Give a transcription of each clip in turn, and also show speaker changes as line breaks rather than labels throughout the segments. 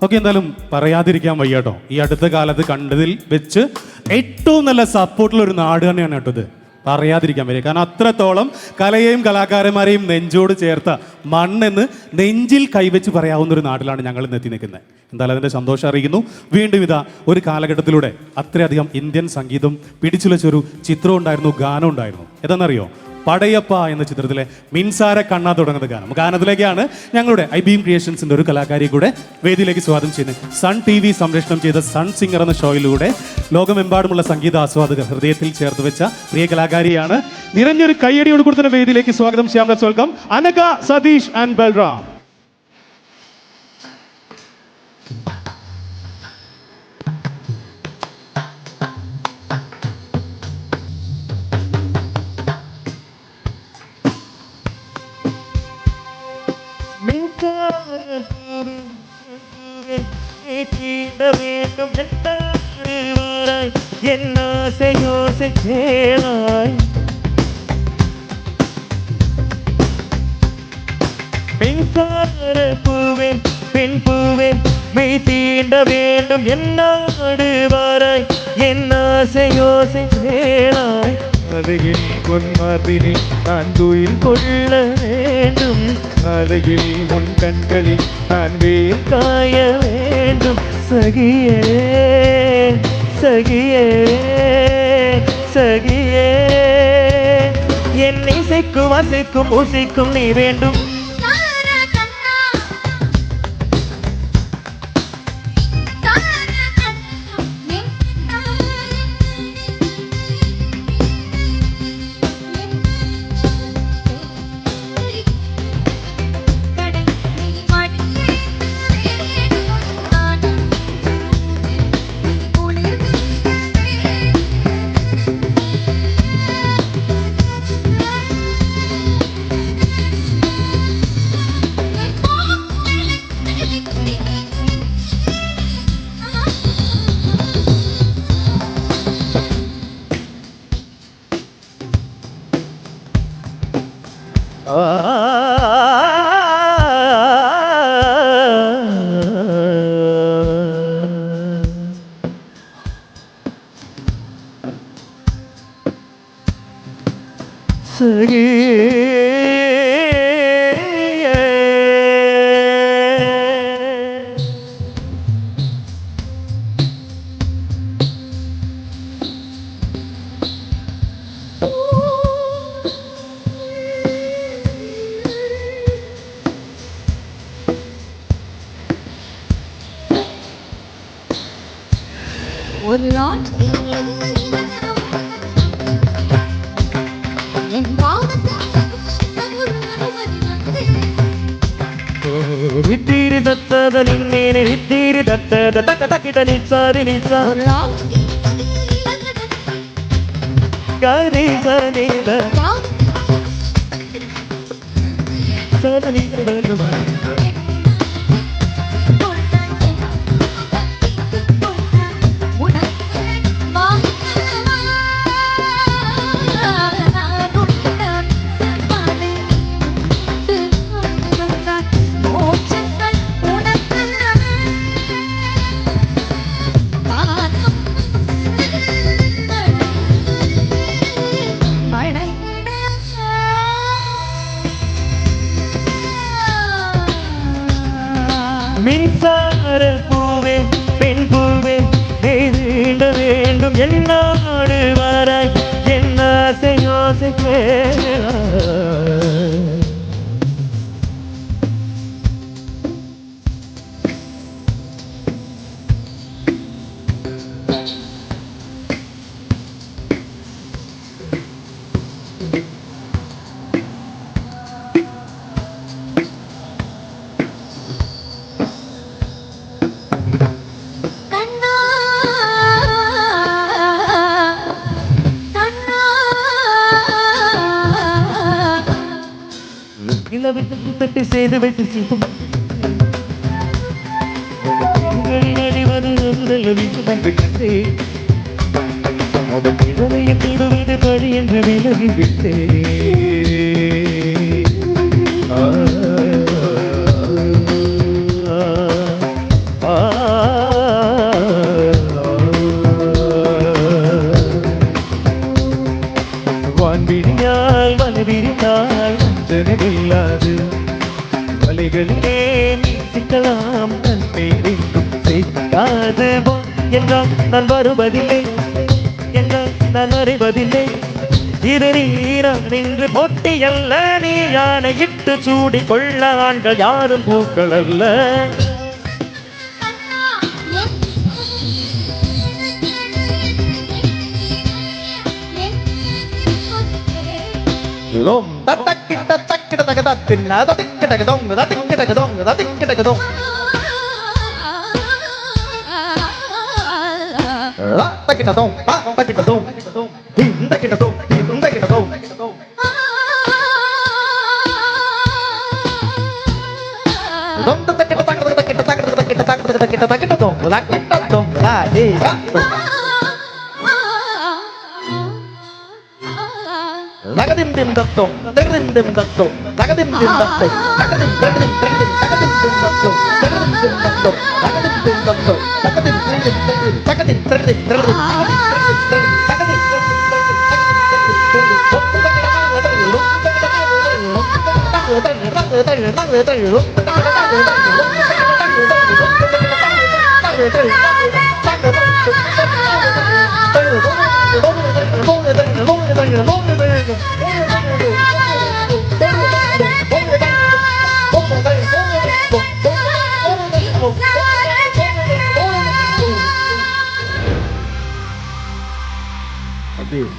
Okay, എന്തായാലും പറയാതിരിക്കാൻ വയ്യ കേട്ടോ. ഈ അടുത്ത കാലത്ത് കണ്ടതിൽ വെച്ച് ഏറ്റവും നല്ല സപ്പോർട്ടുള്ള ഒരു നാട് തന്നെയാണ് കേട്ടോ ഇത്. പറയാതിരിക്കാൻ വയ്യ. കാരണം അത്രത്തോളം കലയെയും കലാകാരന്മാരെയും നെഞ്ചോട് ചേർത്ത മണ്ണെന്ന് നെഞ്ചിൽ കൈവച്ച് പറയാവുന്ന ഒരു നാട്ടിലാണ് ഞങ്ങൾ ഇന്ന് എത്തി നിൽക്കുന്നത്. എന്തായാലും അതിൻ്റെ സന്തോഷം അറിയിക്കുന്നു. വീണ്ടും ഇതാ ഒരു കാലഘട്ടത്തിലൂടെ അത്രയധികം ഇന്ത്യൻ സംഗീതം പിടിച്ചുലച്ചൊരു ചിത്രം ഉണ്ടായിരുന്നു, ഗാനം ഉണ്ടായിരുന്നു. ഏതാണെന്നറിയോ? പടയപ്പ എന്ന ചിത്രത്തിലെ മിൻസാര കണ്ണ തുടങ്ങുന്ന ഗാനം. ഗാനത്തിലേക്കാണ് ഞങ്ങളുടെ IBM ക്രിയേഷൻസിൻ്റെ ഒരു കലാകാരിയെ കൂടെ വേദിയിലേക്ക് സ്വാഗതം ചെയ്യുന്നത്. സൺ TV സംപ്രേഷണം ചെയ്ത സൺ സിംഗർ എന്ന ഷോയിലൂടെ ലോകമെമ്പാടുമുള്ള സംഗീത ആസ്വാദകർ ഹൃദയത്തിൽ ചേർത്ത് വെച്ച പ്രിയ കലാകാരിയാണ്. നിറഞ്ഞൊരു കയ്യടിയോട് കൊടുത്ത വേദിയിലേക്ക് സ്വാഗതം ചെയ്യാം. Let's welcome Anagha, Satheesh and Balram.
பெண் பூவே மெய் தீண்ட வேண்டும் என்னோடு வாராய் என் ஆசை யோசை வேளாய் அருகில் உன் மார்பினில் நான் துயில் கொள்ள வேண்டும் அருகில் உன் கண்களில் நான் வேல் காய வேண்டும் சகியே சகியே சகியே என் இசைக்கும் அசைக்கும் ஊசிக்கும் நீ வேண்டும்
ஒரு நாள் என்
வித்தீரி தத்தத நின்னேனே வித்தீரி தத்தத தக்க தக்கிட்ட நிச்சாரி நிச்சா கரி சனித சனி மின்சார பூவே பெண் பூவே நெய்தீண்ட வேண்டும் என்னோடு வராய் என் ஆசை யோசை தட்டி செய்து வைத்து தொடுவது பழி என்று விலகிவிட்டே காதல் பேரிக்கும் சேர்க்காது என்றால் நான் வருவதில்லை, என்றால் நான் அறிவதில்லை. இது நீரம் நின்று போட்டியல்ல, நீ யானை இட்டு சூடி கொள்ள ஆண்கள் யாரும் பூக்கள் அல்ல. தக்கிட்ட தக்கிட்ட தகதத்தின் அதக்கிட்ட கதோங்க தக்கிட்ட கதோங்க தக்கிட்ட கதோங்க தக்கிட்ட தோம் தக்கிட்ட தோம் இந்த கிட்ட தோம் இந்த கிட்ட தோம் தொந்த தக்கிட்ட தக்கிட்ட தக்கிட்ட தக்கிட்ட தக்கிட்ட தக்கிட்ட தக்கிட்ட தக்கிட்ட தோம் தக்கிட்ட தோம் டே Nagadim dim datong, nagadim dim datong, nagadim dim datong, nagadim nagadim nagadim nagadim dim datong, nagadim dim datong, nagadim dim datong, nagadim nagadim nagadim nagadim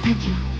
Thank you.